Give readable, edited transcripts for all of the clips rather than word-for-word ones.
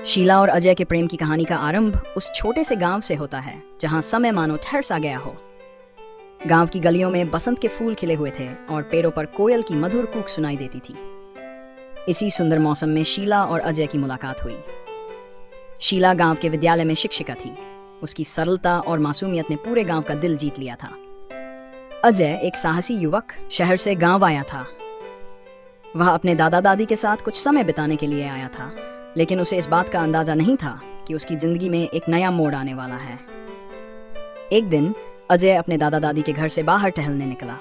शीला और अजय के प्रेम की कहानी का आरंभ उस छोटे से गांव से होता है जहां समय मानो ठहर सा गया हो। गांव की गलियों में बसंत के फूल खिले हुए थे और पेड़ों पर कोयल की मधुर कूक सुनाई देती थी। इसी सुंदर मौसम में शीला और अजय की मुलाकात हुई। शीला गांव के विद्यालय में शिक्षिका थी। उसकी सरलता और मासूमियत ने पूरे गांव का दिल जीत लिया था। अजय एक साहसी युवक शहर से गांव आया था। वह अपने दादा दादी के साथ कुछ समय बिताने के लिए आया था, लेकिन उसे इस बात का अंदाजा नहीं था कि उसकी जिंदगी में एक नया मोड़ आने वाला है। एक दिन अजय अपने दादा दादी के घर से बाहर टहलने निकला।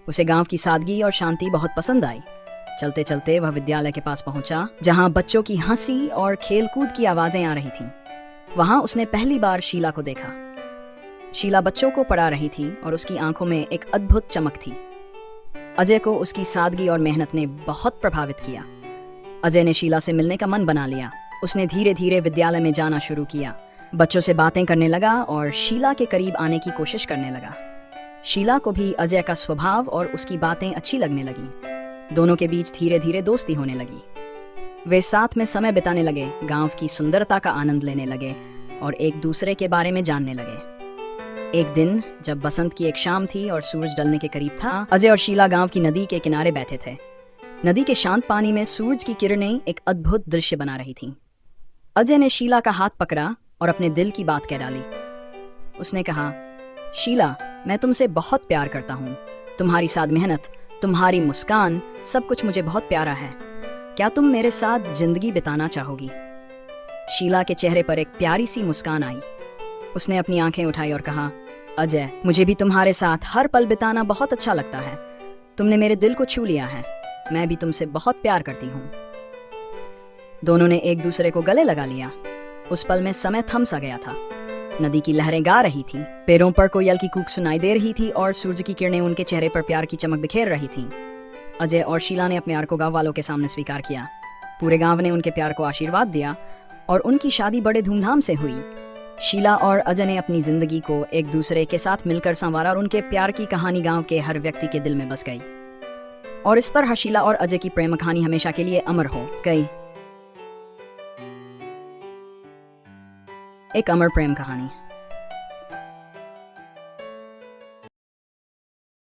उसे गांव की सादगी और शांति बहुत पसंद आई। चलते चलते वह विद्यालय के पास पहुंचा, जहां बच्चों की हंसी और खेलकूद की आवाजें आ रही थीं। वहां उसने पहली बार शीला को देखा। शीला बच्चों को पढ़ा रही थी और उसकी आंखों में एक अद्भुत चमक थी। अजय को उसकी सादगी और मेहनत ने बहुत प्रभावित किया। अजय ने शीला से मिलने का मन बना लिया। उसने धीरे धीरे विद्यालय में जाना शुरू किया, बच्चों से बातें करने लगा और शीला के करीब आने की कोशिश करने लगा। शीला को भी अजय का स्वभाव और उसकी बातें अच्छी लगने लगी। दोनों के बीच धीरे धीरे दोस्ती होने लगी। वे साथ में समय बिताने लगे, गांव की सुंदरता का आनंद लेने लगे और एक दूसरे के बारे में जानने लगे। एक दिन जब बसंत की एक शाम थी और सूरज ढलने के करीब था, अजय और शीला गांव की नदी के किनारे बैठे थे। नदी के शांत पानी में सूरज की किरणें एक अद्भुत दृश्य बना रही थीं। अजय ने शीला का हाथ पकड़ा और अपने दिल की बात कह डाली। उसने कहा, शीला, मैं तुमसे बहुत प्यार करता हूँ। तुम्हारी साथ मेहनत, तुम्हारी मुस्कान, सब कुछ मुझे बहुत प्यारा है। क्या तुम मेरे साथ जिंदगी बिताना चाहोगी? शीला के चेहरे पर एक प्यारी सी मुस्कान आई। उसने अपनी आंखें उठाई और कहा, अजय, मुझे भी तुम्हारे साथ हर पल बिताना बहुत अच्छा लगता है। तुमने मेरे दिल को छू लिया है। मैं भी तुमसे बहुत प्यार करती हूँ। दोनों ने एक दूसरे को गले लगा लिया। उस पल में समय थम सा गया था। नदी की लहरें गा रही थीं, पेड़ों पर कोयल की कूक सुनाई दे रही थी और सूरज की किरणें उनके चेहरे पर प्यार की चमक बिखेर रही थीं। अजय और शीला ने अपने प्यार को गांव वालों के सामने स्वीकार किया। पूरे गांव ने उनके प्यार को आशीर्वाद दिया और उनकी शादी बड़े धूमधाम से हुई। शीला और अजय ने अपनी जिंदगी को एक दूसरे के साथ मिलकर संवारा और उनके प्यार की कहानी गांव के हर व्यक्ति के दिल में बस गई। और इस तरह शीला और अजय की प्रेम कहानी हमेशा के लिए अमर हो गई। एक अमर प्रेम कहानी।